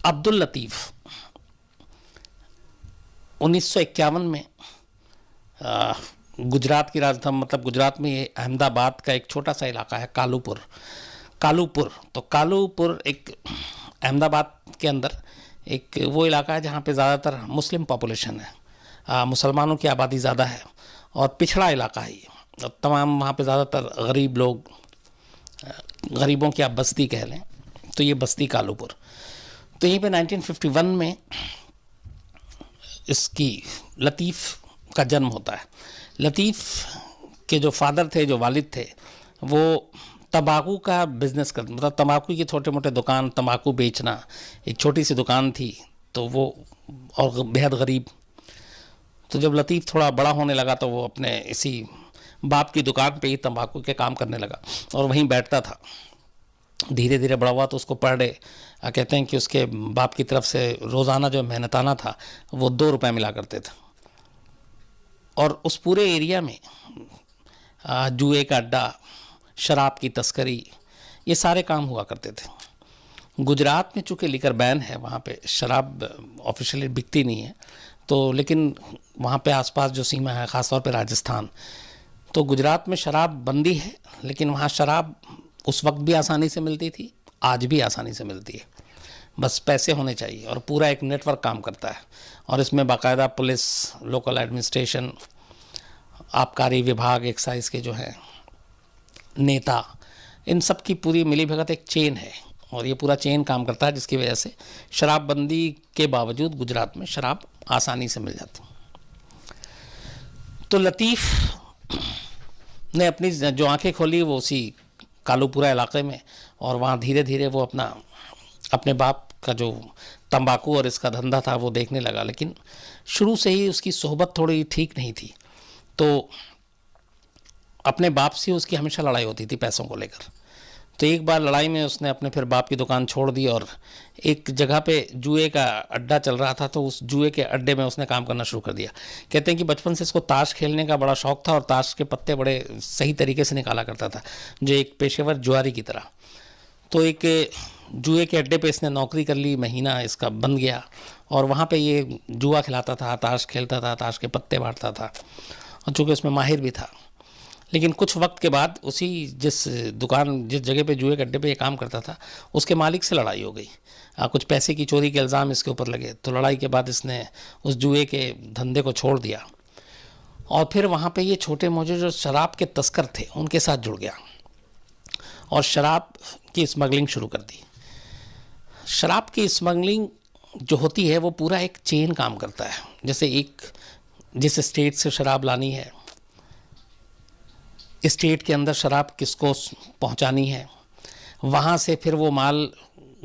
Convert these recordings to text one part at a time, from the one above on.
अब्दुल लतीफ़ 1951 में गुजरात की राजधानी, मतलब गुजरात में ये अहमदाबाद का एक छोटा सा इलाका है कालूपुर। तो कालूपुर एक अहमदाबाद के अंदर एक वो इलाका है जहाँ पे ज़्यादातर मुस्लिम पॉपुलेशन है, मुसलमानों की आबादी ज़्यादा है और पिछड़ा इलाका है ये। और तमाम वहाँ पे ज़्यादातर गरीब लोग, गरीबों की आप बस्ती कह लें, तो ये बस्ती कालूपुर। तो यहीं पे 1951 में इसकी लतीफ़ का जन्म होता है। लतीफ़ के जो फादर थे, जो वालिद थे, वो तंबाकू का बिज़नेस करते, मतलब तंबाकू की छोटे मोटे दुकान, तंबाकू बेचना, एक छोटी सी दुकान थी। तो वो और बेहद गरीब। तो जब लतीफ़ थोड़ा बड़ा होने लगा तो वो अपने इसी बाप की दुकान पे ही तंबाकू के काम करने लगा और वहीं बैठता था। धीरे धीरे बड़ा हुआ तो उसको पर डे कहते हैं कि उसके बाप की तरफ से रोज़ाना जो मेहनताना था वो 2 रुपये मिला करते थे। और उस पूरे एरिया में जुए का अड्डा, शराब की तस्करी, ये सारे काम हुआ करते थे। गुजरात में चूँकि लिकर बैन है, वहाँ पे शराब ऑफिशियली बिकती नहीं है, तो लेकिन वहाँ पे आसपास जो सीमा है, ख़ासतौर पे राजस्थान, तो गुजरात में शराब बंदी है, लेकिन वहाँ शराब उस वक्त भी आसानी से मिलती थी, आज भी आसानी से मिलती है। बस पैसे होने चाहिए और पूरा एक नेटवर्क काम करता है। और इसमें बाकायदा पुलिस, लोकल एडमिनिस्ट्रेशन, आबकारी विभाग, एक्साइज के जो हैं नेता, इन सब की पूरी मिली भगत एक चेन है और ये पूरा चेन काम करता है, जिसकी वजह से शराबबंदी के बावजूद गुजरात में शराब आसानी से मिल जाती। तो लतीफ़ ने अपनी जो आंखें खोली वो उसी कालूपुरा इलाके में, और वहाँ धीरे धीरे वो अपने बाप का जो तंबाकू और इसका धंधा था वो देखने लगा। लेकिन शुरू से ही उसकी सोहबत थोड़ी ठीक नहीं थी, तो अपने बाप से उसकी हमेशा लड़ाई होती थी पैसों को लेकर। तो एक बार लड़ाई में उसने अपने फिर बाप की दुकान छोड़ दी और एक जगह पे जुए का अड्डा चल रहा था, तो उस जुए के अड्डे में उसने काम करना शुरू कर दिया। कहते हैं कि बचपन से इसको ताश खेलने का बड़ा शौक़ था और ताश के पत्ते बड़े सही तरीके से निकाला करता था, जो एक पेशेवर जुआरी की तरह। तो एक जुए के अड्डे पे इसने नौकरी कर ली, महीना इसका बन गया और वहाँ पे ये जुआ खिलाता था, ताश खेलता था, ताश के पत्ते बांटता था, और चूँकि उसमें माहिर भी था। लेकिन कुछ वक्त के बाद उसी जिस जगह पे जुए के अड्डे पे ये काम करता था, उसके मालिक से लड़ाई हो गई। कुछ पैसे की चोरी के इल्ज़ाम इसके ऊपर लगे। तो लड़ाई के बाद इसने उस जुए के धंधे को छोड़ दिया और फिर वहाँ पे ये छोटे मोटे जो शराब के तस्कर थे उनके साथ जुड़ गया और शराब की स्मगलिंग शुरू कर दी। शराब की स्मगलिंग जो होती है वो पूरा एक चेन काम करता है। जैसे जिस स्टेट से शराब लानी है, स्टेट के अंदर शराब किसको पहुंचानी है, वहाँ से फिर वो माल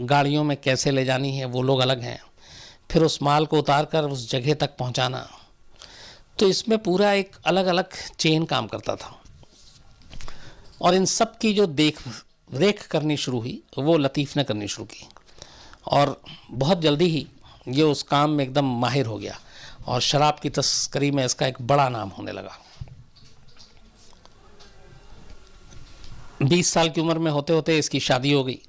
गाड़ियों में कैसे ले जानी है, वो लोग अलग हैं, फिर उस माल को उतार कर उस जगह तक पहुंचाना। तो इसमें पूरा एक अलग अलग चेन काम करता था और इन सब की जो देख रेख करनी शुरू हुई वो लतीफ़ ने करनी शुरू की और बहुत जल्दी ही ये उस काम में एकदम माहिर हो गया और शराब की तस्करी में इसका एक बड़ा नाम होने लगा। 20 साल की उम्र में होते होते इसकी शादी हो गई।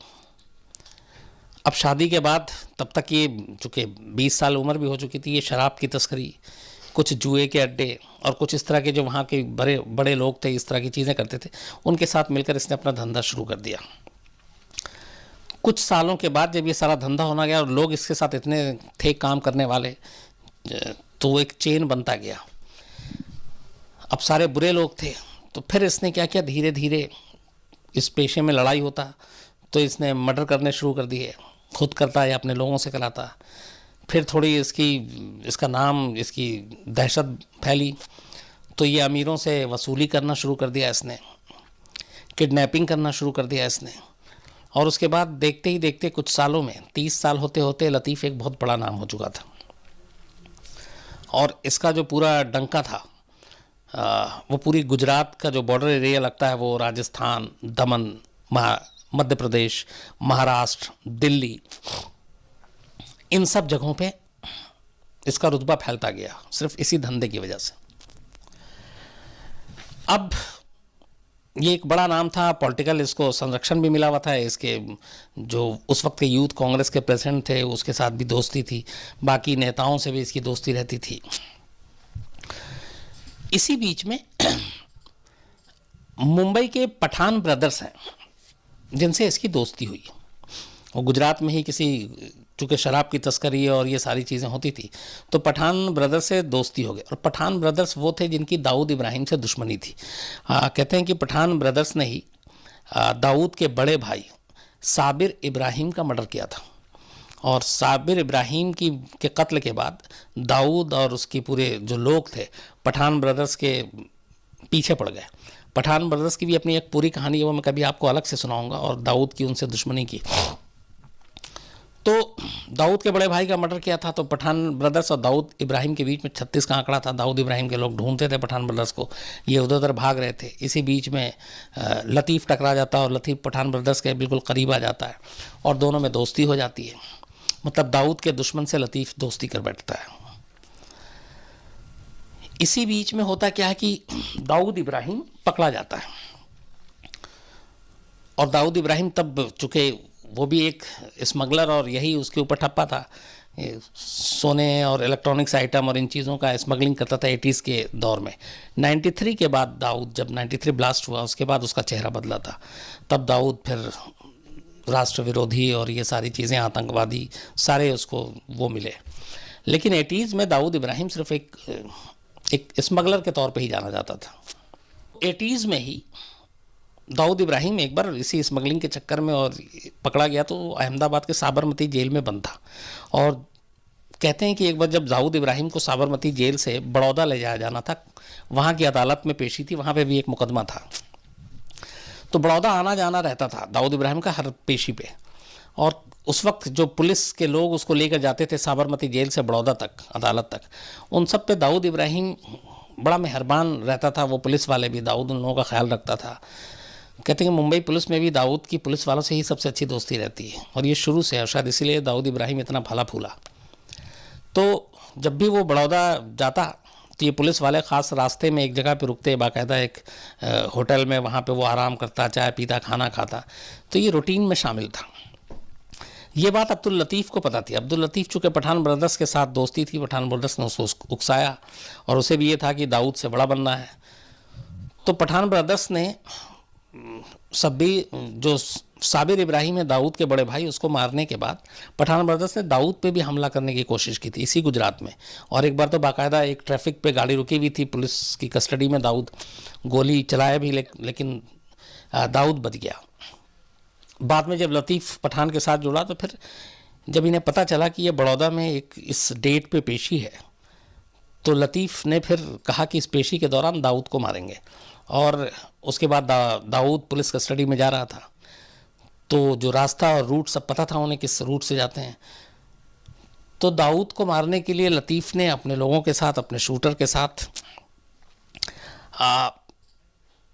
अब शादी के बाद तब तक ये चूँकि 20 साल उम्र भी हो चुकी थी, ये शराब की तस्करी, कुछ जुए के अड्डे और कुछ इस तरह के जो वहाँ के बड़े बड़े लोग थे, इस तरह की चीज़ें करते थे, उनके साथ मिलकर इसने अपना धंधा शुरू कर दिया। कुछ सालों के बाद जब ये सारा धंधा होना गया और लोग इसके साथ इतने थे काम करने वाले, तो वो एक चेन बनता गया। अब सारे बुरे लोग थे, तो फिर इसने क्या किया, धीरे धीरे इस पेशे में लड़ाई होता तो इसने मर्डर करने शुरू कर दिए, खुद करता या अपने लोगों से कराता। फिर थोड़ी इसका नाम, इसकी दहशत फैली, तो ये अमीरों से वसूली करना शुरू कर दिया इसने, किडनैपिंग करना शुरू कर दिया इसने। और उसके बाद देखते ही देखते कुछ सालों में, 30 साल होते होते लतीफ़ एक बहुत बड़ा नाम हो चुका था और इसका जो पूरा डंका था वो पूरी गुजरात का जो बॉर्डर एरिया लगता है, वो राजस्थान, दमन, मध्य प्रदेश, महाराष्ट्र, दिल्ली, इन सब जगहों पे इसका रुतबा फैलता गया सिर्फ इसी धंधे की वजह से। अब ये एक बड़ा नाम था, पॉलिटिकल इसको संरक्षण भी मिला हुआ था। इसके जो उस वक्त के यूथ कांग्रेस के प्रेसिडेंट थे उसके साथ भी दोस्ती थी, बाकी नेताओं से भी इसकी दोस्ती रहती थी। इसी बीच में मुंबई के पठान ब्रदर्स हैं जिनसे इसकी दोस्ती हुई। और गुजरात में ही किसी, चूँकि शराब की तस्करी और ये सारी चीज़ें होती थी, तो पठान ब्रदर्स से दोस्ती हो गई। और पठान ब्रदर्स वो थे जिनकी दाऊद इब्राहिम से दुश्मनी थी। कहते हैं कि पठान ब्रदर्स ने ही दाऊद के बड़े भाई साबिर इब्राहिम का मर्डर किया था। और साबिर इब्राहिम के कत्ल के बाद दाऊद और उसके पूरे जो लोग थे पठान ब्रदर्स के पीछे पड़ गए। पठान ब्रदर्स की भी अपनी एक पूरी कहानी है, वो मैं कभी आपको अलग से सुनाऊंगा, और दाऊद की उनसे दुश्मनी की। तो दाऊद के बड़े भाई का मर्डर किया था, तो पठान ब्रदर्स और दाऊद इब्राहिम के बीच में 36 का आंकड़ा था। दाऊद इब्राहिम के लोग ढूंढते थे पठान ब्रदर्स को, ये उधर उधर भाग रहे थे। इसी बीच में लतीफ़ टकरा जाता है और लतीफ़ पठान ब्रदर्स के बिल्कुल करीब आ जाता है और दोनों में दोस्ती हो जाती है। मतलब दाऊद के दुश्मन से लतीफ़ दोस्ती कर बैठता है। इसी बीच में होता क्या है कि दाऊद इब्राहिम पकड़ा जाता है। और दाऊद इब्राहिम तब, चूँकि वो भी एक स्मगलर और यही उसके ऊपर ठप्पा था, सोने और इलेक्ट्रॉनिक्स आइटम और इन चीज़ों का स्मगलिंग करता था 80s के दौर में। 93 के बाद दाऊद, जब 93 ब्लास्ट हुआ उसके बाद उसका चेहरा बदला था। तब दाऊद फिर राष्ट्र विरोधी और ये सारी चीज़ें, आतंकवादी, सारे उसको वो मिले। लेकिन 80s में दाऊद इब्राहिम सिर्फ एक स्मगलर के तौर पे ही जाना जाता था। 80s में ही दाऊद इब्राहिम एक बार इसी स्मगलिंग के चक्कर में और पकड़ा गया, तो अहमदाबाद के साबरमती जेल में बंद था। और कहते हैं कि एक बार जब दाऊद इब्राहिम को साबरमती जेल से बड़ौदा ले जाया जाना था, वहाँ की अदालत में पेशी थी, वहाँ पे भी एक मुकदमा था, तो बड़ौदा आना जाना रहता था दाऊद इब्राहिम का हर पेशी पे। और उस वक्त जो पुलिस के लोग उसको लेकर जाते थे साबरमती जेल से बड़ौदा तक, अदालत तक, उन सब पे दाऊद इब्राहिम बड़ा मेहरबान रहता था। वो पुलिस वाले भी, दाऊद उन लोगों का ख्याल रखता था। कहते हैं कि मुंबई पुलिस में भी दाऊद की पुलिस वालों से ही सबसे अच्छी दोस्ती रहती है, और ये शुरू से है, शायद इसीलिए दाऊद इब्राहिम इतना फला फूला। तो जब भी वो बड़ौदा जाता तो ये पुलिस वाले ख़ास रास्ते में एक जगह पे रुकते, बाकायदा एक होटल में, वहाँ पे वो आराम करता, चाय पीता, खाना खाता। तो ये रूटीन में शामिल था। ये बात अब्दुल लतीफ़ को पता थी। अब्दुल लतीफ़ चूँकि पठान ब्रदर्स के साथ दोस्ती थी, पठान ब्रदर्स ने उसको उकसाया, और उसे भी ये था कि दाऊद से बड़ा बनना है। तो पठान ब्रदर्स ने जो साबिर इब्राहिम है दाऊद के बड़े भाई, उसको मारने के बाद पठान ब्रदर्स ने दाऊद पे भी हमला करने की कोशिश की थी, इसी गुजरात में। और एक बार तो बाकायदा एक ट्रैफिक पे गाड़ी रुकी हुई थी पुलिस की कस्टडी में, दाऊद गोली चलाया भी, लेकिन दाऊद बच गया। बाद में जब लतीफ़ पठान के साथ जुड़ा, तो फिर जब इन्हें पता चला कि ये बड़ौदा में एक इस डेट पे पेशी है, तो लतीफ़ ने फिर कहा कि इस पेशी के दौरान दाऊद को मारेंगे। और उसके बाद दाऊद पुलिस कस्टडी में जा रहा था, तो जो रास्ता और रूट सब पता था उन्हें, किस रूट से जाते हैं। तो दाऊद को मारने के लिए लतीफ़ ने अपने लोगों के साथ, अपने शूटर के साथ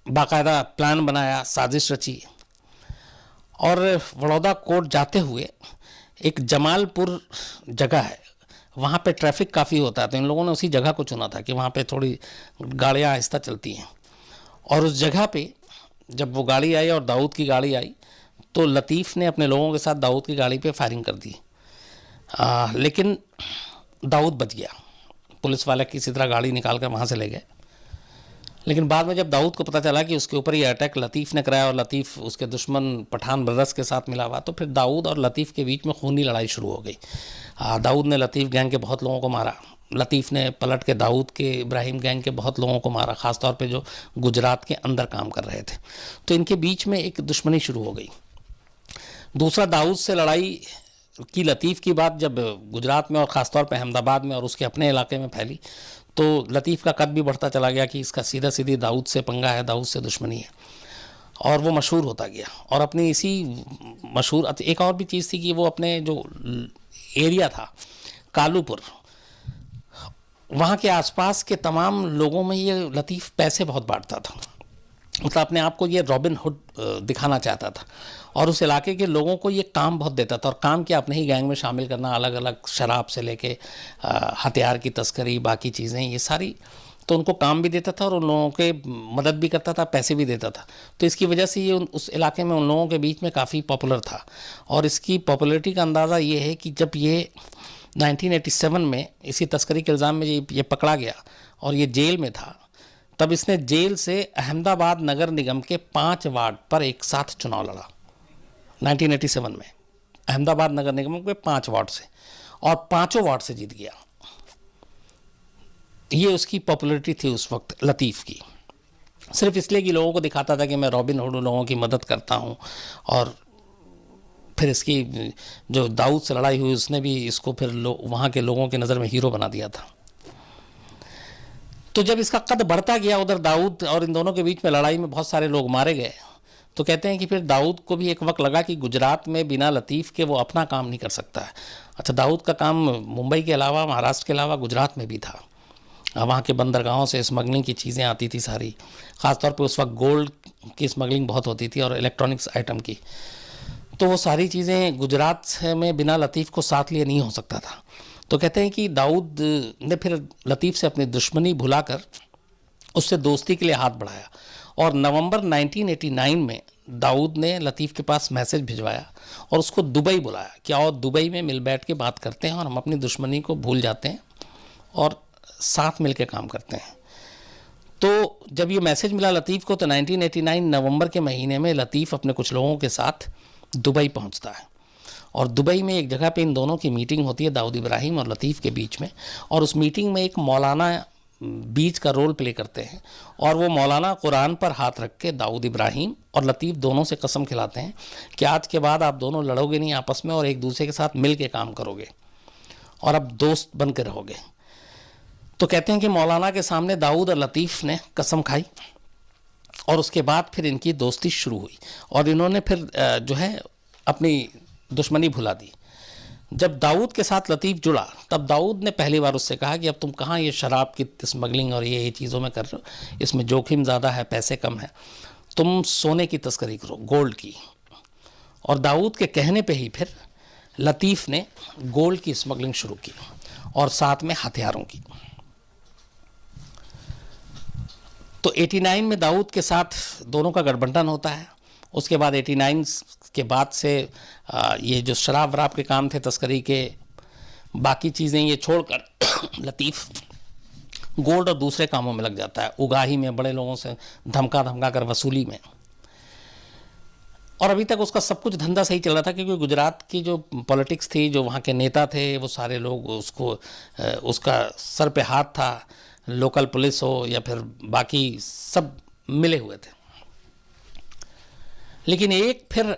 बाकायदा प्लान बनाया, साजिश रची। और बड़ौदा कोर्ट जाते हुए एक जमालपुर जगह है, वहाँ पे ट्रैफिक काफ़ी होता है, तो इन लोगों ने उसी जगह को चुना था कि वहाँ पे थोड़ी गाड़ियाँ आहिस्ता चलती हैं। और उस जगह पे जब वो गाड़ी आई और दाऊद की गाड़ी आई, तो लतीफ़ ने अपने लोगों के साथ दाऊद की गाड़ी पे फायरिंग कर दी, लेकिन दाऊद बच गया। पुलिस वाले किसी तरह गाड़ी निकाल कर वहाँ से ले गए। लेकिन बाद में जब दाऊद को पता चला कि उसके ऊपर ये अटैक लतीफ़ ने कराया और लतीफ़ उसके दुश्मन पठान ब्रदर्स के साथ मिला हुआ, तो फिर दाऊद और लतीफ़ के बीच में खूनी लड़ाई शुरू हो गई। दाऊद ने लतीफ़ गैंग के बहुत लोगों को मारा, लतीफ़ ने पलट के दाऊद के इब्राहिम गैंग के बहुत लोगों को मारा, ख़ास तौर पे जो गुजरात के अंदर काम कर रहे थे। तो इनके बीच में एक दुश्मनी शुरू हो गई। दूसरा, दाऊद से लड़ाई की लतीफ़ की बात जब गुजरात में और ख़ास तौर पे अहमदाबाद में और उसके अपने इलाके में फैली, तो लतीफ़ का कद भी बढ़ता चला गया कि इसका सीधा सीधी दाऊद से पंगा है, दाऊद से दुश्मनी है, और वो मशहूर होता गया। और अपनी इसी मशहूर, एक और भी चीज़ थी कि वो अपने जो एरिया था कालूपुर, वहाँ के आसपास के तमाम लोगों में ये लतीफ़ पैसे बहुत बांटता था। मतलब अपने आप को ये रॉबिन हुड दिखाना चाहता था, और उस इलाके के लोगों को ये काम बहुत देता था। और काम क्या, अपने ही गैंग में शामिल करना, अलग अलग शराब से लेके हथियार की तस्करी, बाकी चीज़ें, ये सारी। तो उनको काम भी देता था और उन लोगों के मदद भी करता था, पैसे भी देता था। तो इसकी वजह से ये उस इलाके में उन लोगों के बीच में काफ़ी पॉपुलर था। और इसकी पॉपुलैरिटी का अंदाज़ा ये है कि जब ये 1987 में इसी तस्करी के इल्ज़ाम में ये पकड़ा गया और ये जेल में था, तब इसने जेल से अहमदाबाद नगर निगम के 5 वार्ड पर एक साथ चुनाव लड़ा 1987 में, अहमदाबाद नगर निगम के 5 वार्ड से, और 5 वार्ड से जीत गया। ये उसकी पॉपुलैरिटी थी उस वक्त लतीफ़ की, सिर्फ इसलिए कि लोगों को दिखाता था कि मैं रॉबिन हुड, लोगों की मदद करता हूँ। और फिर इसकी जो दाऊद से लड़ाई हुई, उसने भी इसको फिर वहाँ के लोगों की नज़र में हीरो बना दिया था। तो जब इसका कद बढ़ता गया, उधर दाऊद और इन दोनों के बीच में लड़ाई में बहुत सारे लोग मारे गए, तो कहते हैं कि फिर दाऊद को भी एक वक्त लगा कि गुजरात में बिना लतीफ़ के वो अपना काम नहीं कर सकता है। अच्छा, दाऊद का काम मुंबई के अलावा, महाराष्ट्र के अलावा गुजरात में भी था। वहाँ के बंदरगाहों से स्मगलिंग की चीज़ें आती थी सारी, ख़ासतौर पे उस वक्त गोल्ड की स्मगलिंग बहुत होती थी और इलेक्ट्रॉनिक्स आइटम की। तो वो सारी चीज़ें गुजरात में बिना लतीफ़ को साथ लिए नहीं हो सकता था। तो कहते हैं कि दाऊद ने फिर लतीफ़ से अपनी दुश्मनी भुलाकर उससे दोस्ती के लिए हाथ बढ़ाया, और नवंबर 1989 में दाऊद ने लतीफ़ के पास मैसेज भिजवाया और उसको दुबई बुलाया कि आओ दुबई में मिल बैठ के बात करते हैं और हम अपनी दुश्मनी को भूल जाते हैं और साथ मिल के काम करते हैं। तो जब ये मैसेज मिला लतीफ़ को, तो 1989 नवंबर के महीने में लतीफ़ अपने कुछ लोगों के साथ दुबई पहुंचता है, और दुबई में एक जगह पे इन दोनों की मीटिंग होती है, दाऊद इब्राहिम और लतीफ़ के बीच में। और उस मीटिंग में एक मौलाना बीच का रोल प्ले करते हैं, और वो मौलाना कुरान पर हाथ रख के दाऊद इब्राहिम और लतीफ़ दोनों से कसम खिलाते हैं कि आज के बाद आप दोनों लड़ोगे नहीं आपस में, और एक दूसरे के साथ मिल के काम करोगे और अब दोस्त बन के रहोगे। तो कहते हैं कि मौलाना के सामने दाऊद और लतीफ़ ने कसम खाई, और उसके बाद फिर इनकी दोस्ती शुरू हुई, और इन्होंने फिर जो है अपनी दुश्मनी भुला दी। जब दाऊद के साथ लतीफ़ जुड़ा, तब दाऊद ने पहली बार उससे कहा कि अब तुम कहाँ ये शराब की स्मगलिंग और ये चीज़ों में कर रहे हो, इसमें जोखिम ज़्यादा है, पैसे कम है, तुम सोने की तस्करी करो, गोल्ड की। और दाऊद के कहने पे ही फिर लतीफ़ ने गोल्ड की स्मगलिंग शुरू की, और साथ में हथियारों की। तो 89 में दाऊद के साथ दोनों का गठबंधन होता है। उसके बाद 89 के बाद से ये जो शराब वराब के काम थे, तस्करी के, बाकी चीज़ें ये छोड़कर लतीफ़ गोल्ड और दूसरे कामों में लग जाता है, उगाही में, बड़े लोगों से धमका कर वसूली में। और अभी तक उसका सब कुछ धंधा सही चल रहा था, क्योंकि गुजरात की जो पॉलिटिक्स थी, जो वहाँ के नेता थे, वो सारे लोग उसको उसका सर पे हाथ था, लोकल पुलिस हो या फिर बाकी सब मिले हुए थे। लेकिन एक फिर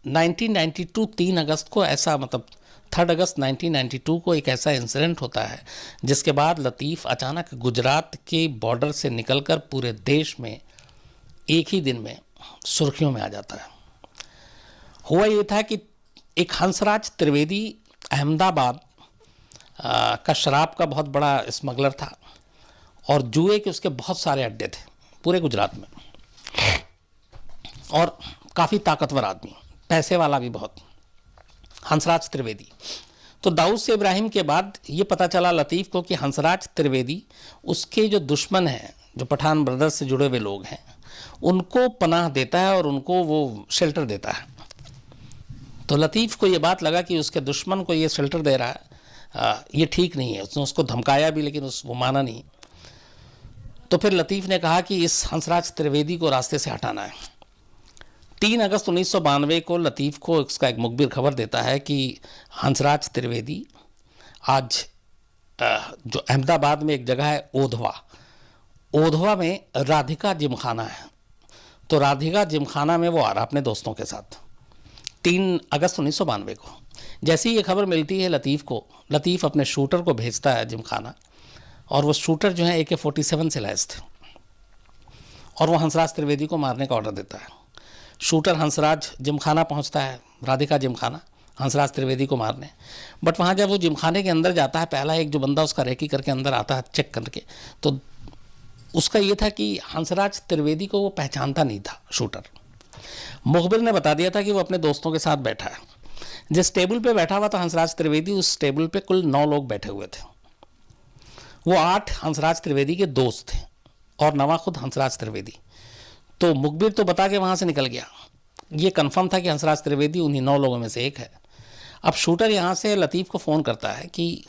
1992 3 अगस्त को ऐसा, मतलब 3 अगस्त 1992 को एक ऐसा इंसिडेंट होता है जिसके बाद लतीफ़ अचानक गुजरात के बॉर्डर से निकलकर पूरे देश में एक ही दिन में सुर्खियों में आ जाता है। हुआ ये था कि एक हंसराज त्रिवेदी अहमदाबाद का शराब का बहुत बड़ा स्मगलर था, और जुए के उसके बहुत सारे अड्डे थे पूरे गुजरात में, और काफ़ी ताकतवर आदमी, पैसे वाला भी बहुत, हंसराज त्रिवेदी। तो दाऊद से इब्राहिम के बाद ये पता चला लतीफ़ को कि हंसराज त्रिवेदी उसके जो दुश्मन हैं, जो पठान ब्रदर्स से जुड़े हुए लोग हैं, उनको पनाह देता है और उनको वो शेल्टर देता है। तो लतीफ़ को ये बात लगा कि उसके दुश्मन को ये शेल्टर दे रहा है, ये ठीक नहीं है। उसने उसको धमकाया भी, लेकिन वो माना नहीं। तो फिर लतीफ़ ने कहा कि इस हंसराज त्रिवेदी को रास्ते से हटाना है। 3 अगस्त 1992 को लतीफ़ को इसका एक मुखबिर खबर देता है कि हंसराज त्रिवेदी आज जो अहमदाबाद में एक जगह है ओधवा में राधिका जिमखाना है, तो राधिका जिमखाना में वो आ रहा अपने दोस्तों के साथ 3 अगस्त 1992 को। जैसे ही ये खबर मिलती है लतीफ़ को, लतीफ़ अपने शूटर को भेजता है जिमखाना, और वो शूटर जो है AK-47 से लैस थे, और वो हंसराज त्रिवेदी को मारने का ऑर्डर देता है। शूटर हंसराज जिमखाना पहुंचता है, राधिका जिमखाना, हंसराज त्रिवेदी को मारने। बट वहाँ जब वो जिमखाने के अंदर जाता है, पहला एक जो बंदा उसका रेकी करके अंदर आता है चेक करके, तो उसका ये था कि हंसराज त्रिवेदी को वो पहचानता नहीं था शूटर। मुखबिर ने बता दिया था कि वो अपने दोस्तों के साथ बैठा है। जिस टेबल पे बैठा हुआ था हंसराज त्रिवेदी, उस टेबल पे कुल 9 लोग बैठे हुए थे, वो 8 हंसराज त्रिवेदी के दोस्त थे और 9वां खुद हंसराज त्रिवेदी। तो मुखबिर तो बता के वहाँ से निकल गया, ये कंफर्म था कि हंसराज त्रिवेदी उन्हीं 9 लोगों में से एक है। अब शूटर यहाँ से लतीफ़ को फ़ोन करता है कि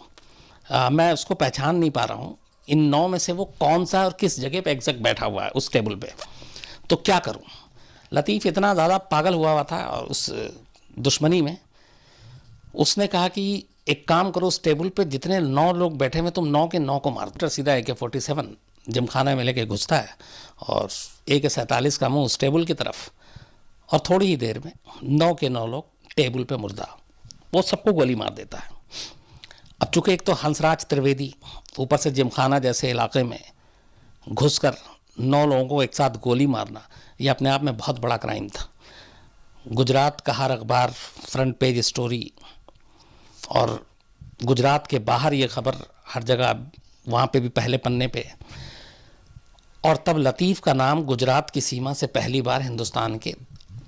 मैं उसको पहचान नहीं पा रहा हूँ, इन 9 में से वो कौन सा और किस जगह पे एग्जैक्ट बैठा हुआ है उस टेबल पे, तो क्या करूँ। लतीफ़ इतना ज़्यादा पागल हुआ था और उस दुश्मनी में, उसने कहा कि एक काम करो, उस टेबल पे जितने 9 लोग बैठे हुए तुम 9 के 9 को मार दो। सीधा AK-47 जिमखाना में लेके घुसता है और AK-47 का मुंह उस टेबल की तरफ, और थोड़ी ही देर में 9 के 9 लोग टेबल पे मुर्दा, वो सबको गोली मार देता है। अब चूंकि एक तो हंसराज त्रिवेदी, ऊपर से जिमखाना जैसे इलाके में घुसकर 9 लोगों को एक साथ गोली मारना, ये अपने आप में बहुत बड़ा क्राइम था। गुजरात का हर अखबार फ्रंट पेज स्टोरी, और गुजरात के बाहर ये खबर हर जगह, वहाँ पे भी पहले पन्ने पे। और तब लतीफ़ का नाम गुजरात की सीमा से पहली बार हिंदुस्तान के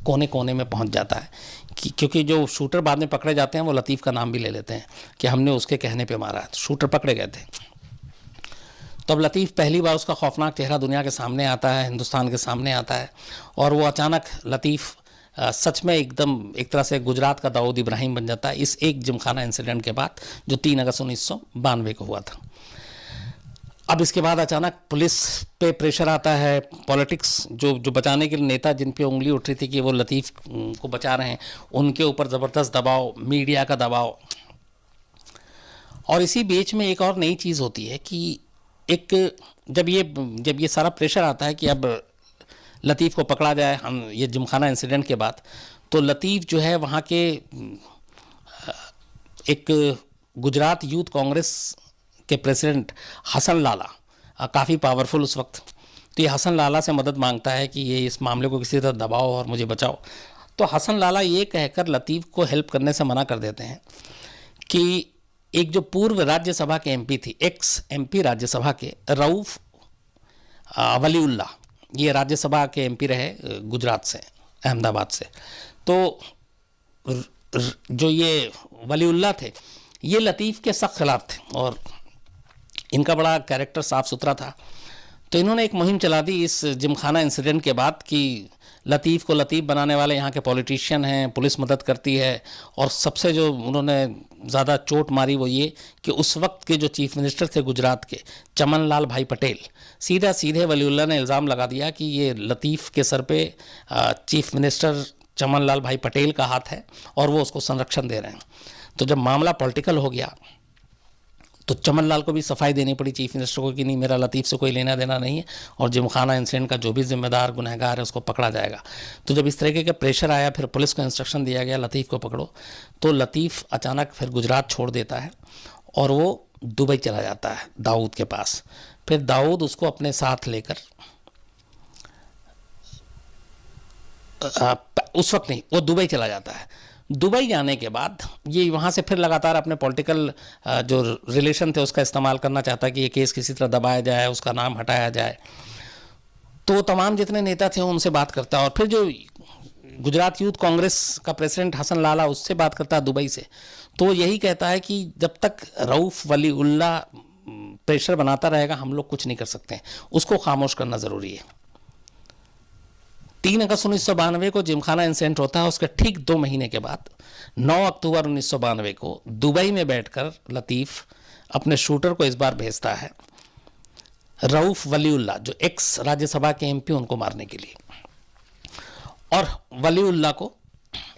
कोने कोने में पहुँच जाता है, क्योंकि जो शूटर बाद में पकड़े जाते हैं वो लतीफ़ का नाम भी ले लेते हैं कि हमने उसके कहने पे मारा है। तो शूटर पकड़े गए थे, तब लतीफ़ पहली बार, उसका खौफनाक चेहरा दुनिया के सामने आता है, हिंदुस्तान के सामने आता है। और वो अचानक लतीफ़ सच में एकदम एक तरह से गुजरात का दाऊद इब्राहिम बन जाता है इस एक जिमखाना इंसिडेंट के बाद, जो 3 अगस्त 1992 को हुआ था। अब इसके बाद अचानक पुलिस पे प्रेशर आता है, पॉलिटिक्स जो बचाने के लिए नेता जिन पे उंगली उठ रही थी कि वो लतीफ़ को बचा रहे हैं, उनके ऊपर ज़बरदस्त दबाव, मीडिया का दबाव। और इसी बीच में एक और नई चीज़ होती है कि जब ये सारा प्रेशर आता है कि अब लतीफ़ को पकड़ा जाए, हम ये जिमखाना इंसिडेंट के बाद, तो लतीफ़ जो है वहाँ के एक गुजरात यूथ कांग्रेस के प्रेसिडेंट हसन लाला, काफ़ी पावरफुल उस वक्त, तो ये हसन लाला से मदद मांगता है कि ये इस मामले को किसी तरह दबाओ और मुझे बचाओ। तो हसन लाला ये कहकर लतीफ़ को हेल्प करने से मना कर देते हैं कि एक जो पूर्व राज्यसभा के MP थी, एक्स MP राज्यसभा के रऊफ़ वलीउल्लाह, ये राज्यसभा के MP रहे गुजरात से, अहमदाबाद से। तो जो ये वलीउल्लाह थे, ये लतीफ़ के सख्त खिलाफ थे और इनका बड़ा कैरेक्टर साफ़ सुथरा था। तो इन्होंने एक मुहिम चला दी इस जिमखाना इंसिडेंट के बाद कि लतीफ़ को लतीफ़ बनाने वाले यहाँ के पॉलिटिशियन हैं, पुलिस मदद करती है। और सबसे जो उन्होंने ज़्यादा चोट मारी वो ये कि उस वक्त के जो चीफ मिनिस्टर थे गुजरात के, चमन लाल भाई पटेल, सीधे वलीउल्लाह ने इल्ज़ाम लगा दिया कि ये लतीफ़ के सर पे चीफ मिनिस्टर चमन लाल भाई पटेल का हाथ है और वो उसको संरक्षण दे रहे हैं। तो जब मामला पॉलिटिकल हो गया तो चमन लाल को भी सफाई देनी पड़ी चीफ मिनिस्टर को कि नहीं, मेरा लतीफ़ से कोई लेना देना नहीं है और जिमखाना इंसिडेंट का जो भी जिम्मेदार गुनहगार है उसको पकड़ा जाएगा। तो जब इस तरीके का प्रेशर आया, फिर पुलिस को इंस्ट्रक्शन दिया गया लतीफ़ को पकड़ो, तो लतीफ़ अचानक फिर गुजरात छोड़ देता है और वो दुबई चला जाता है दाऊद के पास। फिर दाऊद उसको अपने साथ लेकर, उस वक्त नहीं, वो दुबई चला जाता है। दुबई जाने के बाद ये वहाँ से फिर लगातार अपने पॉलिटिकल जो रिलेशन थे उसका इस्तेमाल करना चाहता कि ये केस किसी तरह दबाया जाए, उसका नाम हटाया जाए। तो तमाम जितने नेता थे उनसे बात करता है और फिर जो गुजरात यूथ कांग्रेस का प्रेसिडेंट हसन लाला, उससे बात करता है दुबई से। तो यही कहता है कि जब तक रऊफ़ वलीउल्लाह प्रेशर बनाता रहेगा हम लोग कुछ नहीं कर सकते हैं, उसको खामोश करना ज़रूरी है। 3 अगस्त 1992 को जिमखाना इंसिडेंट होता है। उसके ठीक 2 महीने के बाद 9 अक्टूबर 1992 को दुबई में बैठकर लतीफ़ अपने शूटर को इस बार भेजता है रऊफ़ वलीउल्लाह, जो एक्स राज्यसभा के MP, उनको मारने के लिए। और वलीउल्लाह को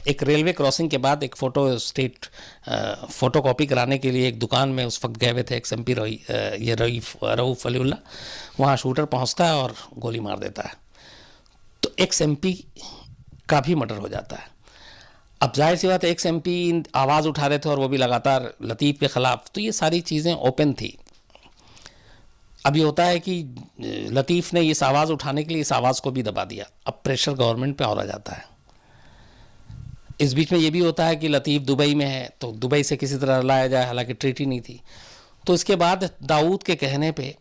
एक रेलवे क्रॉसिंग के बाद एक फ़ोटो कॉपी कराने के लिए एक दुकान में उस वक्त गए हुए थे एक्स MP ये रऊफ़ वलीउल्लाह, वहाँ शूटर पहुँचता है और गोली मार देता है। तो एक्स MP का भी मर्डर हो जाता है। अब जाहिर सी बात है एक्स MP आवाज़ उठा रहे थे और वो भी लगातार लतीफ़ के ख़िलाफ़, तो ये सारी चीज़ें ओपन थी। अब ये होता है कि लतीफ़ ने इस आवाज़ उठाने के लिए इस आवाज़ को भी दबा दिया। अब प्रेशर गवर्नमेंट पे और आ जाता है। इस बीच में ये भी होता है कि लतीफ़ दुबई में है तो दुबई से किसी तरह लाया जाए, हालांकि ट्रीटी नहीं थी। तो इसके बाद दाऊद के कहने पे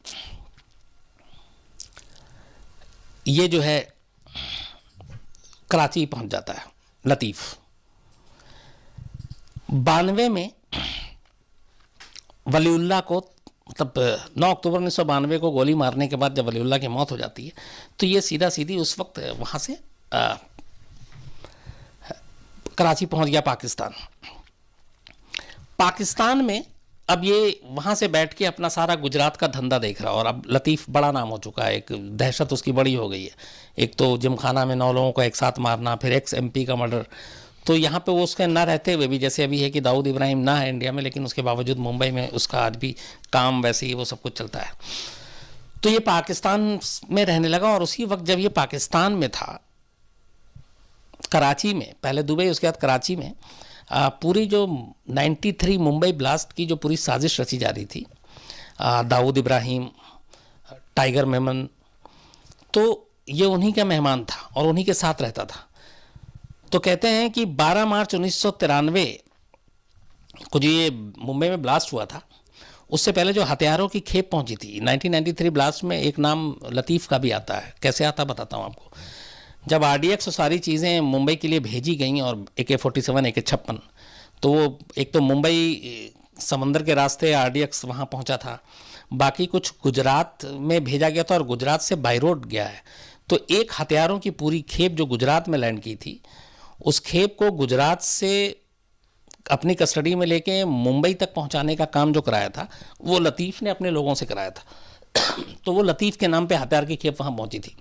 ये जो है कराची पहुंच जाता है लतीफ़। 92 में वलीउल्लाह को मतलब 9 अक्टूबर 1992 को गोली मारने के बाद जब वलीउल्लाह की मौत हो जाती है तो ये सीधा सीधी उस वक्त वहाँ से कराची पहुँच गया पाकिस्तान। पाकिस्तान में अब ये वहाँ से बैठ के अपना सारा गुजरात का धंधा देख रहा, और अब लतीफ़ बड़ा नाम हो चुका है, एक दहशत उसकी बड़ी हो गई है। एक तो जिमखाना में 9 लोगों को एक साथ मारना, फिर एक्स MP का मर्डर। तो यहाँ पे वो उसके ना रहते हुए भी, जैसे अभी है कि दाऊद इब्राहिम ना है इंडिया में, लेकिन उसके बावजूद मुंबई में उसका आज भी काम वैसे ही वो सब कुछ चलता है। तो ये पाकिस्तान में रहने लगा, और उसी वक्त जब ये पाकिस्तान में था, कराची में, पहले दुबई उसके बाद कराची में, पूरी जो 93 मुंबई ब्लास्ट की जो पूरी साजिश रची जा रही थी, दाऊद इब्राहिम, टाइगर मेमन, तो ये उन्हीं का मेहमान था और उन्हीं के साथ रहता था। तो कहते हैं कि 12 मार्च 1993 को जो ये मुंबई में ब्लास्ट हुआ था, उससे पहले जो हथियारों की खेप पहुंची थी 1993 ब्लास्ट में, एक नाम लतीफ़ का भी आता है। कैसे आता बताता हूँ आपको। जब RDX और सारी चीज़ें मुंबई के लिए भेजी गई और AK-47 AK-56, तो वो एक तो मुंबई समंदर के रास्ते RDX वहाँ पहुँचा था, बाकी कुछ गुजरात में भेजा गया था और गुजरात से बाई रोड गया है। तो एक हथियारों की पूरी खेप जो गुजरात में लैंड की थी, उस खेप को गुजरात से अपनी कस्टडी में लेके मुंबई तक पहुंचाने का काम जो कराया था, वो लतीफ़ ने अपने लोगों से कराया था। तो वो लतीफ़ के नाम पे हथियार की खेप वहाँ पहुंची थी।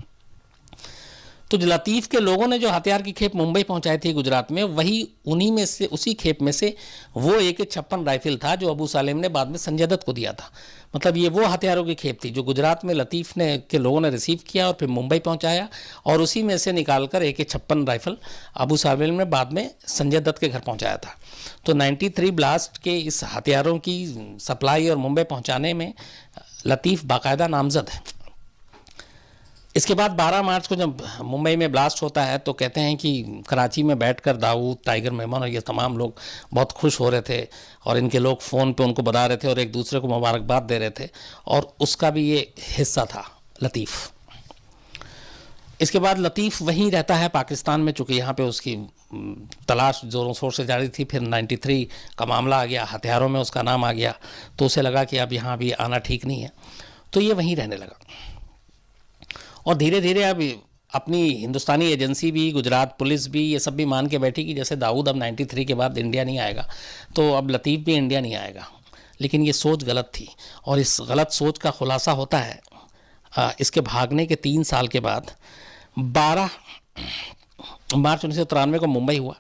तो जो लतीफ़ के लोगों ने जो हथियार की खेप मुंबई पहुंचाई थी गुजरात में, वही उन्हीं में से, उसी खेप में से वो AK-56 राइफल था जो अबू सालेम ने बाद में संजय दत्त को दिया था। मतलब ये वो हथियारों की खेप थी जो गुजरात में लतीफ़ ने के लोगों ने रिसीव किया और फिर मुंबई पहुंचाया, और उसी में से निकालकर AK-56 राइफल अबू सालेम ने बाद में संजय दत्त के घर पहुंचाया था। तो 93 ब्लास्ट के इस हथियारों की सप्लाई और मुंबई पहुंचाने में लतीफ़ बाकायदा नामजद है। इसके बाद 12 मार्च को जब मुंबई में ब्लास्ट होता है, तो कहते हैं कि कराची में बैठकर दाऊद, टाइगर मेमन और ये तमाम लोग बहुत खुश हो रहे थे, और इनके लोग फ़ोन पे उनको बता रहे थे और एक दूसरे को मुबारकबाद दे रहे थे, और उसका भी ये हिस्सा था लतीफ़। इसके बाद लतीफ़ वहीं रहता है पाकिस्तान में, चूँकि यहाँ पे उसकी तलाश ज़ोरों शोर से जारी थी। फिर 93 का मामला आ गया, हथियारों में उसका नाम आ गया, तो उसे लगा कि अब यहाँ भी आना ठीक नहीं है, तो ये वहीं रहने लगा। और धीरे धीरे अब अपनी हिंदुस्तानी एजेंसी भी, गुजरात पुलिस भी, ये सब भी मान के बैठी कि जैसे दाऊद अब 93 के बाद इंडिया नहीं आएगा, तो अब लतीफ़ भी इंडिया नहीं आएगा। लेकिन ये सोच गलत थी, और इस गलत सोच का खुलासा होता है इसके भागने के 3 साल के बाद। 12 मार्च 1993 को मुंबई हुआ।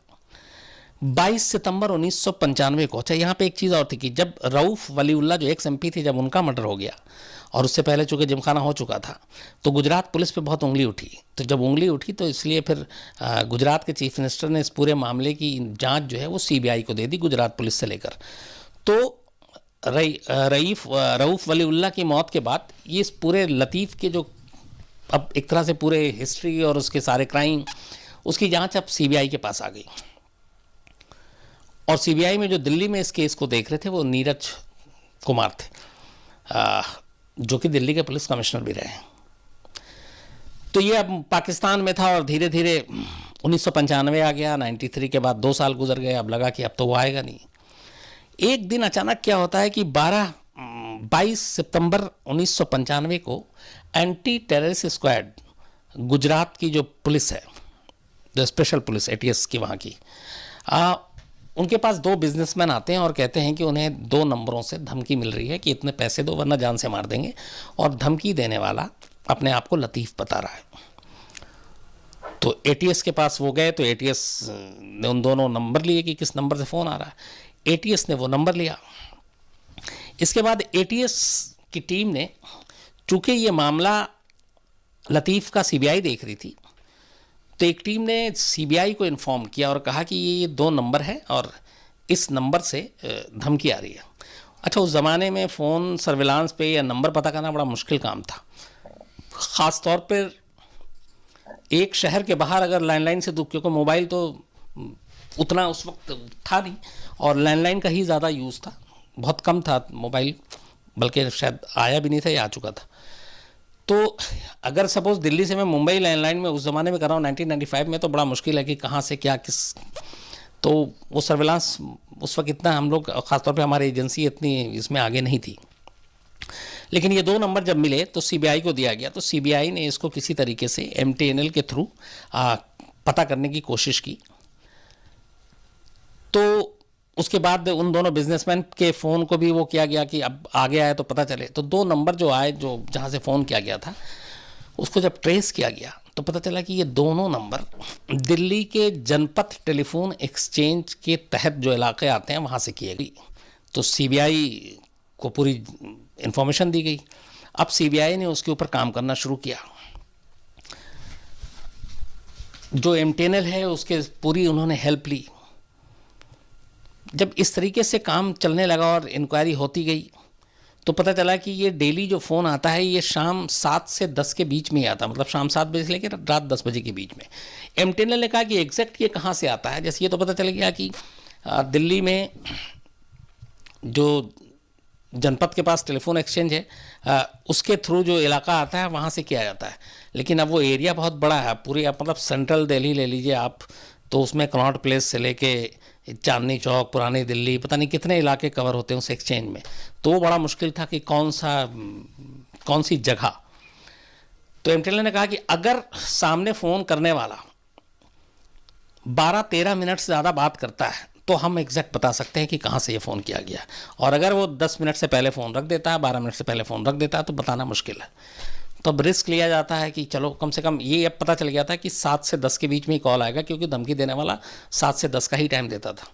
22 सितंबर 1995 को, अच्छा यहाँ पे एक चीज़ और थी कि जब रऊफ़ वलीउल्लाह जो एक्स MP थे, जब उनका मर्डर हो गया, और उससे पहले चूँकि जिमखाना हो चुका था, तो गुजरात पुलिस पे बहुत उंगली उठी। तो जब उंगली उठी तो इसलिए फिर गुजरात के चीफ मिनिस्टर ने इस पूरे मामले की जांच जो है वो CBI को दे दी, गुजरात पुलिस से लेकर। तो रऊफ़ वलीउल्लाह की मौत के बाद ये इस पूरे लतीफ़ के जो अब एक तरह से पूरे हिस्ट्री और उसके सारे क्राइम, उसकी जाँच अब CBI के पास आ गई। और CBI में जो दिल्ली में इस केस को देख रहे थे वो नीरज कुमार थे, जो कि दिल्ली के पुलिस कमिश्नर भी रहे हैं। तो ये अब पाकिस्तान में था, और धीरे धीरे 1995 आ गया, 93 के बाद 2 साल गुजर गए। अब लगा कि अब तो वो आएगा नहीं। एक दिन अचानक क्या होता है कि 22 सितंबर 1995 को एंटी टेररिस्ट स्क्वाड, गुजरात की जो पुलिस है, जो स्पेशल पुलिस ATS की वहाँ की, उनके पास 2 बिजनेसमैन आते हैं और कहते हैं कि उन्हें 2 नंबरों से धमकी मिल रही है कि इतने पैसे दो वरना जान से मार देंगे, और धमकी देने वाला अपने आप को लतीफ़ बता रहा है। तो ATS के पास वो गए, तो ATS ने उन दोनों नंबर लिए कि किस नंबर से फ़ोन आ रहा है। ATS ने वो नंबर लिया। इसके बाद ATS की टीम ने, चूँकि ये मामला लतीफ़ का CBI देख रही थी, तो एक टीम ने CBI को इन्फॉर्म किया और कहा कि ये 2 नंबर है और इस नंबर से धमकी आ रही है। अच्छा, उस ज़माने में फ़ोन सर्विलांस पे या नंबर पता करना बड़ा मुश्किल काम था, ख़ास तौर पर एक शहर के बाहर अगर लैंडलाइन से दूर, क्योंकि मोबाइल तो उतना उस वक्त था नहीं, और लैंडलाइन का ही ज़्यादा यूज़ था, बहुत कम था मोबाइल, बल्कि शायद आया भी नहीं था या आ चुका था। तो अगर सपोज़ दिल्ली से मैं मुंबई लैंडलाइन में उस ज़माने में कर रहा हूँ 1995 में, तो बड़ा मुश्किल है कि कहाँ से क्या किस, तो वो सर्विलांस उस वक्त इतना हम लोग, ख़ासतौर पे हमारी एजेंसी इतनी इसमें आगे नहीं थी। लेकिन ये 2 नंबर जब मिले तो सीबीआई को दिया गया, तो सीबीआई ने इसको किसी तरीके से एमटीएनएल के थ्रू पता करने की कोशिश की। तो उसके बाद उन दोनों बिजनेसमैन के फ़ोन को भी वो किया गया कि अब आगे आए तो पता चले। तो 2 नंबर जो आए, जो जहाँ से फ़ोन किया गया था, उसको जब ट्रेस किया गया तो पता चला कि ये दोनों नंबर दिल्ली के जनपथ टेलीफोन एक्सचेंज के तहत जो इलाके आते हैं वहाँ से किए गई। तो सीबीआई को पूरी इन्फॉर्मेशन दी गई। अब सीबीआई ने उसके ऊपर काम करना शुरू किया। जो एमटीएनएल है उसके पूरी उन्होंने हेल्प ली। जब इस तरीके से काम चलने लगा और इंक्वायरी होती गई तो पता चला कि ये डेली जो फ़ोन आता है ये शाम 7 से 10 के बीच में ही आता, मतलब शाम 7 बजे से लेकर रात 10 बजे के बीच में। एमटीएनएल ने कहा कि एग्जैक्ट ये कहाँ से आता है। जैसे ये तो पता चल गया कि दिल्ली में जो जनपद के पास टेलीफोन एक्सचेंज है उसके थ्रू जो इलाका आता है वहाँ से किया जाता है। लेकिन अब वो एरिया बहुत बड़ा है, पूरी आप मतलब सेंट्रल दिल्ली ले लीजिए आप, तो उसमें कनॉट प्लेस से लेके चांदनी चौक, पुरानी दिल्ली, पता नहीं कितने इलाके कवर होते हैं उस एक्सचेंज में। तो वो बड़ा मुश्किल था कि कौन सी जगह। तो एमटीएनएल ने कहा कि अगर सामने फ़ोन करने वाला 12-13 मिनट से ज़्यादा बात करता है तो हम एग्जैक्ट बता सकते हैं कि कहाँ से ये फ़ोन किया गया। और अगर वो 10 मिनट से पहले फ़ोन रख देता है, 12 मिनट से पहले फ़ोन रख देता है, तो बताना मुश्किल है। तो अब रिस्क लिया जाता है कि चलो कम से कम ये अब पता चल गया था कि 7 से 10 के बीच में ही कॉल आएगा, क्योंकि धमकी देने वाला 7 से 10 का ही टाइम देता था।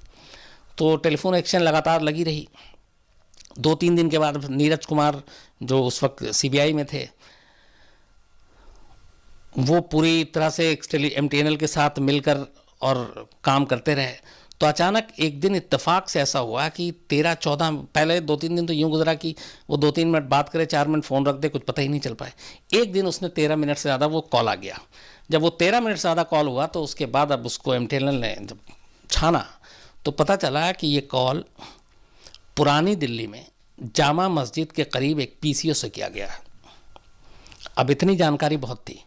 तो टेलीफोन एक्सचेंज लगातार लगी रही। 2-3 दिन के बाद नीरज कुमार जो उस वक्त सीबीआई में थे, वो पूरी तरह से एमटीएनएल के साथ मिलकर और काम करते रहे। तो अचानक एक दिन इत्तेफाक से ऐसा हुआ कि 13-14, पहले 2-3 दिन तो यूँ गुजरा कि वो 2-3 मिनट बात करे, 4 मिनट फ़ोन रख दे, कुछ पता ही नहीं चल पाए। एक दिन उसने 13 मिनट से ज़्यादा वो कॉल आ गया। जब वो 13 मिनट से ज़्यादा कॉल हुआ तो उसके बाद अब उसको एमटीएनएल ने जब छाना तो पता चला कि ये कॉल पुरानी दिल्ली में जामा मस्जिद के करीब एक पीसीओ से किया गया है। अब इतनी जानकारी बहुत थी।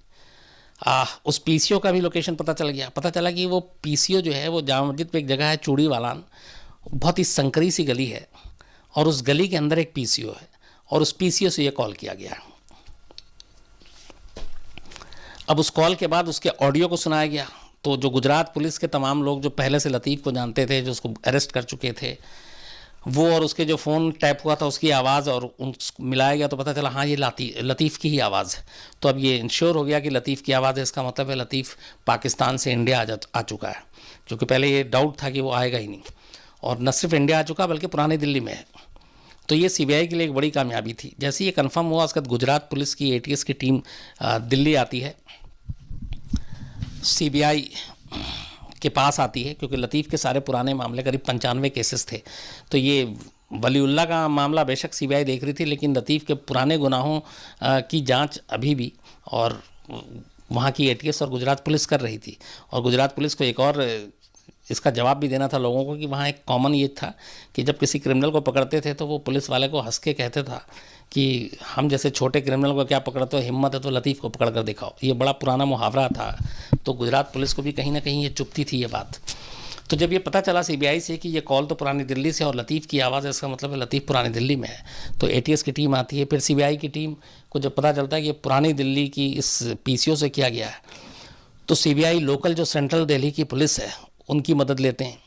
उस पीसीओ का भी लोकेशन पता चल गया। पता चला कि वो पीसीओ जो है वो जामा मस्जिद पे एक जगह है चूड़ी वालान, बहुत ही संकरी सी गली है, और उस गली के अंदर एक पीसीओ है, और उस पीसीओ से ये कॉल किया गया। अब उस कॉल के बाद उसके ऑडियो को सुनाया गया। तो जो गुजरात पुलिस के तमाम लोग जो पहले से लतीफ़ को जानते थे, जो उसको अरेस्ट कर चुके थे, वो और उसके जो फ़ोन टैप हुआ था उसकी आवाज़ और उन मिलाया गया तो पता चला हाँ ये लतीफ़ की ही आवाज़ है। तो अब ये इंश्योर हो गया कि लतीफ़ की आवाज़ है, इसका मतलब है लतीफ़ पाकिस्तान से इंडिया आ चुका है, क्योंकि पहले ये डाउट था कि वो आएगा ही नहीं। और न सिर्फ इंडिया आ चुका बल्कि पुरानी दिल्ली में है। तो ये सीबीआई के लिए एक बड़ी कामयाबी थी। जैसे ही ये कन्फर्म हुआ उसके बाद गुजरात पुलिस की एटीएस की टीम दिल्ली आती है, सीबीआई के पास आती है, क्योंकि लतीफ़ के सारे पुराने मामले करीब 95 केसेस थे। तो ये वलीउल्लाह का मामला बेशक सीबीआई देख रही थी, लेकिन लतीफ़ के पुराने गुनाहों की जांच अभी भी और वहाँ की एटीएस और गुजरात पुलिस कर रही थी। और गुजरात पुलिस को एक और इसका जवाब भी देना था लोगों को कि वहाँ एक कॉमन ये था कि जब किसी क्रिमिनल को पकड़ते थे तो वो पुलिस वाले को हंस के कहते था कि हम जैसे छोटे क्रिमिनल को क्या पकड़ते हो, हिम्मत है तो लतीफ़ को पकड़ कर दिखाओ। ये बड़ा पुराना मुहावरा था। तो गुजरात पुलिस को भी कहीं ना कहीं ये चुभती थी ये बात। तो जब ये पता चला सीबीआई से कि ये कॉल तो पुरानी दिल्ली से और लतीफ़ की आवाज़ है, इसका मतलब है लतीफ़ पुरानी दिल्ली में है, तो एटीएस की टीम आती है। फिर सीबीआई की टीम को जब पता चलता है कि ये पुरानी दिल्ली की इस पीसीओ से किया गया है, तो सीबीआई लोकल जो सेंट्रल दिल्ली की पुलिस है उनकी मदद लेते हैं।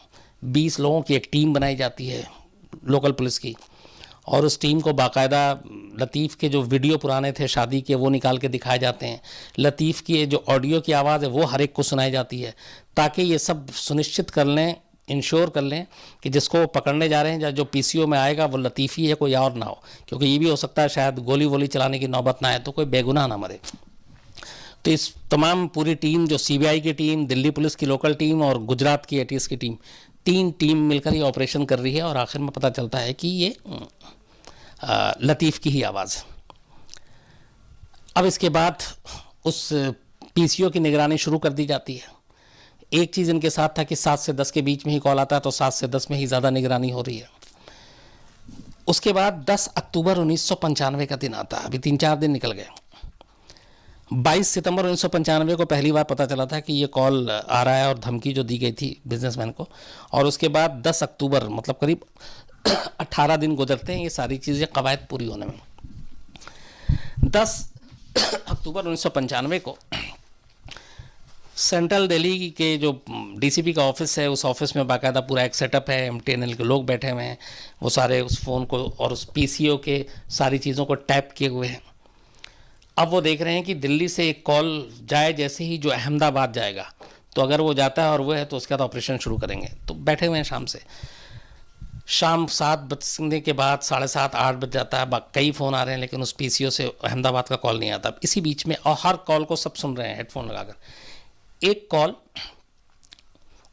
20 लोगों की एक टीम बनाई जाती है लोकल पुलिस की, और उस टीम को बाकायदा लतीफ़ के जो वीडियो पुराने थे शादी के वो निकाल के दिखाए जाते हैं। लतीफ़ की जो ऑडियो की आवाज़ है वो हर एक को सुनाई जाती है, ताकि ये सब सुनिश्चित कर लें, इंश्योर कर लें कि जिसको पकड़ने जा रहे हैं या जो पीसीओ में आएगा वो लतीफ़ ही है, कोई और ना हो। क्योंकि ये भी हो सकता है शायद गोली वोली चलाने की नौबत ना आए तो कोई बेगुनाह ना मरे। तो इस तमाम पूरी टीम, जो सीबीआई की टीम, दिल्ली पुलिस की लोकल टीम और गुजरात की एटीएस की टीम, 3 टीम मिलकर ये ऑपरेशन कर रही है। और आखिर में पता चलता है कि ये लतीफ़ की ही आवाज़। अब इसके बाद उस पीसीओ की निगरानी शुरू कर दी जाती है। एक चीज़ इनके साथ था कि 7 से 10 के बीच में ही कॉल आता है, तो 7 से 10 में ही ज़्यादा निगरानी हो रही है। उसके बाद 10 अक्टूबर 1995 का दिन आता है। अभी 3-4 दिन निकल गए। 22 सितंबर 1995 को पहली बार पता चला था कि ये कॉल आ रहा है और धमकी जो दी गई थी बिजनेसमैन को। और उसके बाद 10 अक्टूबर मतलब करीब 18 दिन गुजरते हैं ये सारी चीज़ें कवायद पूरी होने में। 10 अक्टूबर 1995 को सेंट्रल दिल्ली के जो डीसीपी का ऑफिस है, उस ऑफिस में बाकायदा पूरा एक सेटअप है, एमटीएनएल के लोग बैठे हुए हैं, वो सारे उस फ़ोन को और उस पीसीओ के सारी चीज़ों को टैप किए हुए हैं। अब वो देख रहे हैं कि दिल्ली से एक कॉल जाए जैसे ही जो अहमदाबाद जाएगा, तो अगर वो जाता है और वो है तो उसके बाद ऑपरेशन शुरू करेंगे। तो बैठे हुए हैं शाम 7 बजने के बाद 7:30 8 बज जाता है, कई फ़ोन आ रहे हैं लेकिन उस पीसीओ से अहमदाबाद का कॉल नहीं आता। इसी बीच में और हर कॉल को सब सुन रहे हैं हेडफोन लगाकर, एक कॉल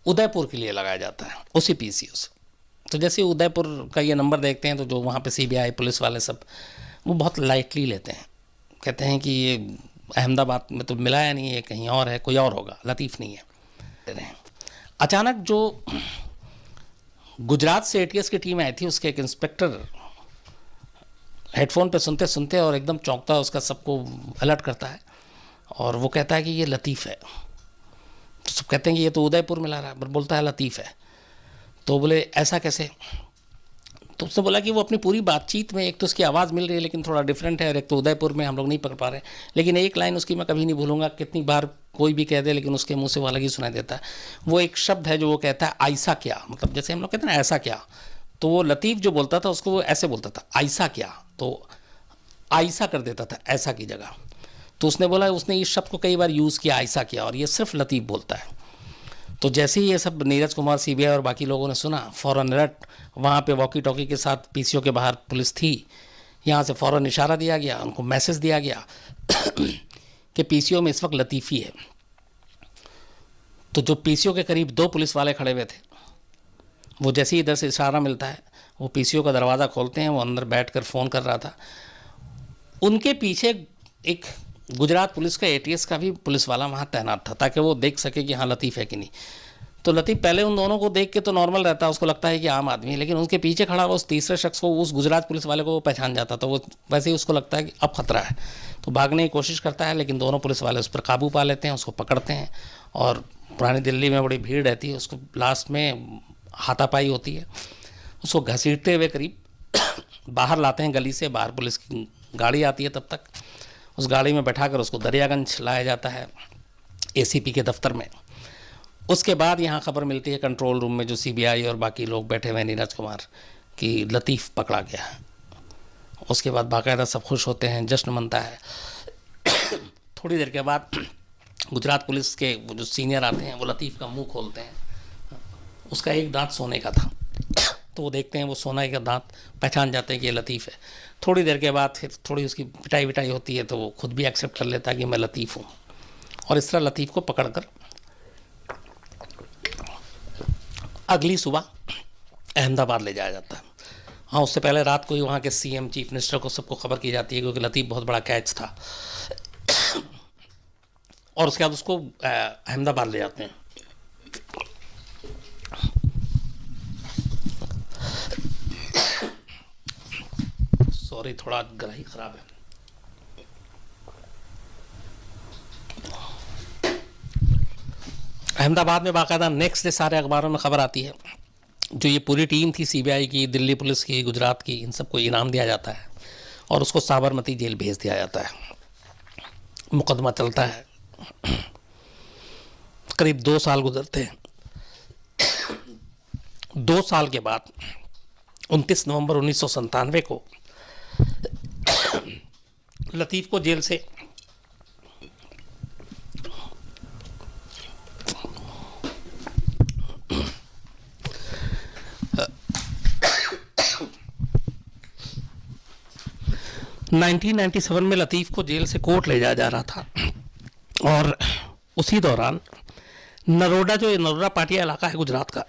उदयपुर के लिए लगाया जाता है उसी पीसीओ से। तो जैसे उदयपुर का ये नंबर देखते हैं तो जो वहाँ पे सीबीआई पुलिस वाले सब वो बहुत लाइटली लेते हैं, कहते हैं कि ये अहमदाबाद में तो मिला या नहीं, ये कहीं और है, कोई और होगा, लतीफ़ नहीं है। अचानक जो गुजरात से एटीएस की टीम आई थी, उसके एक इंस्पेक्टर हेडफोन पे सुनते सुनते और एकदम चौंकता उसका सबको अलर्ट करता है और वो कहता है कि ये लतीफ़ है। तो सब कहते हैं कि ये तो उदयपुर मिला रहा है, पर बोलता है लतीफ़ है। तो बोले ऐसा कैसे? तो उसने बोला कि वो अपनी पूरी बातचीत में एक तो उसकी आवाज़ मिल रही है लेकिन थोड़ा डिफरेंट है, और एक तो उदयपुर में हम लोग नहीं पकड़ पा रहे, लेकिन एक लाइन उसकी मैं कभी नहीं भूलूंगा, कितनी बार कोई भी कह दे लेकिन उसके मुंह से वो अलग ही सुनाई देता है। वो एक शब्द है जो वो कहता है ऐसा क्या, मतलब जैसे हम लोग कहते हैं ना ऐसा क्या, तो वो लतीफ़ जो बोलता था उसको वो ऐसे बोलता था ऐसा क्या, तो ऐसा कर देता था ऐसा की जगह। तो उसने बोला उसने इस शब्द को कई बार यूज़ किया ऐसा किया, और ये सिर्फ लतीफ़ बोलता है। तो जैसे ही ये सब नीरज कुमार सीबीआई और बाकी लोगों ने सुना, फ़ौरन अलर्ट, वहाँ पे वॉकी टॉकी के साथ पीसीओ के बाहर पुलिस थी, यहाँ से फ़ौरन इशारा दिया गया, उनको मैसेज दिया गया कि पीसीओ में इस वक्त लतीफ़ी है। तो जो पीसीओ के करीब 2 पुलिस वाले खड़े हुए थे, वो जैसे ही इधर से इशारा मिलता है वो पीसीओ का दरवाज़ा खोलते हैं, वो अंदर बैठकर फ़ोन कर रहा था। उनके पीछे एक गुजरात पुलिस का एटीएस का भी पुलिस वाला वहाँ तैनात था ताकि वो देख सके कि हाँ लतीफ़ है कि नहीं। तो लतीफ़ पहले उन दोनों को देख के तो नॉर्मल रहता है, उसको लगता है कि आम आदमी है, लेकिन उनके पीछे खड़ा हुआ उस तीसरे शख्स को, उस गुजरात पुलिस वाले को वो पहचान जाता, तो वो वैसे ही उसको लगता है कि अब खतरा है, तो भागने की कोशिश करता है, लेकिन दोनों पुलिस वाले उस पर काबू पा लेते हैं, उसको पकड़ते हैं। और पुरानी दिल्ली में बड़ी भीड़ रहती है, उसको लास्ट में हाथापाई होती है, उसको घसीटते हुए करीब बाहर लाते हैं गली से, बाहर पुलिस की गाड़ी आती है, तब तक उस गाड़ी में बैठाकर उसको दरियागंज लाया जाता है एसीपी के दफ्तर में। उसके बाद यहाँ खबर मिलती है कंट्रोल रूम में जो सीबीआई और बाकी लोग बैठे हुए नीरज कुमार, कि लतीफ़ पकड़ा गया है। उसके बाद बाकायदा सब खुश होते हैं, जश्न मनता है। थोड़ी देर के बाद गुजरात पुलिस के जो सीनियर आते हैं वो लतीफ़ का मुंह खोलते हैं, उसका एक दांत सोने का था, तो वो देखते हैं वो सोने का दांत, पहचान जाते हैं कि ये लतीफ़ है। थोड़ी देर के बाद फिर थोड़ी उसकी पिटाई विटाई होती है, तो वो खुद भी एक्सेप्ट कर लेता है कि मैं लतीफ़ हूँ, और इस तरह लतीफ़ को पकड़कर अगली सुबह अहमदाबाद ले जाया जाता है। हाँ, उससे पहले रात को ही वहाँ के सीएम, चीफ मिनिस्टर को सबको खबर की जाती है, क्योंकि लतीफ़ बहुत बड़ा कैच था, और उसके बाद उसको अहमदाबाद ले जाते हैं। सॉरी, थोड़ा गला ही खराब है। अहमदाबाद में बाकायदा नेक्स्ट डे सारे अखबारों में खबर आती है, जो ये पूरी टीम थी सीबीआई की, दिल्ली पुलिस की, गुजरात की, इन सबको इनाम दिया जाता है और उसको साबरमती जेल भेज दिया जाता है। मुकदमा चलता है, करीब 2 साल गुजरते हैं। 2 साल के बाद 29 नवंबर 1997 को लतीफ़ को जेल से (1997) में लतीफ़ को जेल से कोर्ट ले जाया जा रहा था, और उसी दौरान नरोडा, जो नरोडा पाटिया इलाका है गुजरात का,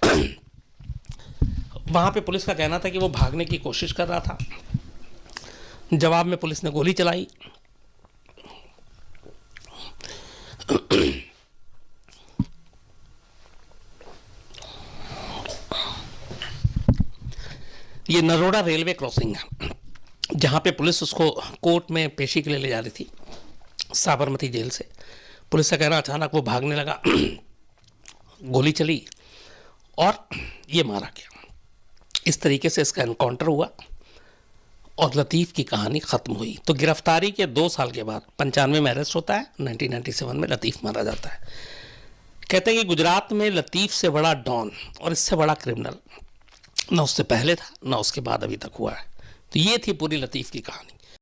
वहाँ पे पुलिस का कहना था कि वो भागने की कोशिश कर रहा था। जवाब में पुलिस ने गोली चलाई। ये नरोडा रेलवे क्रॉसिंग है, जहाँ पे पुलिस उसको कोर्ट में पेशी के लिए ले जा रही थी साबरमती जेल से। पुलिस का कहना, अचानक वो भागने लगा, गोली चली और ये मारा गया। इस तरीके से इसका एनकाउंटर हुआ और लतीफ़ की कहानी ख़त्म हुई। तो गिरफ्तारी के 2 साल के बाद 95 में अरेस्ट होता है, 1997 में लतीफ़ मारा जाता है। कहते हैं कि गुजरात में लतीफ़ से बड़ा डॉन और इससे बड़ा क्रिमिनल ना उससे पहले था ना उसके बाद अभी तक हुआ है। तो ये थी पूरी लतीफ़ की कहानी।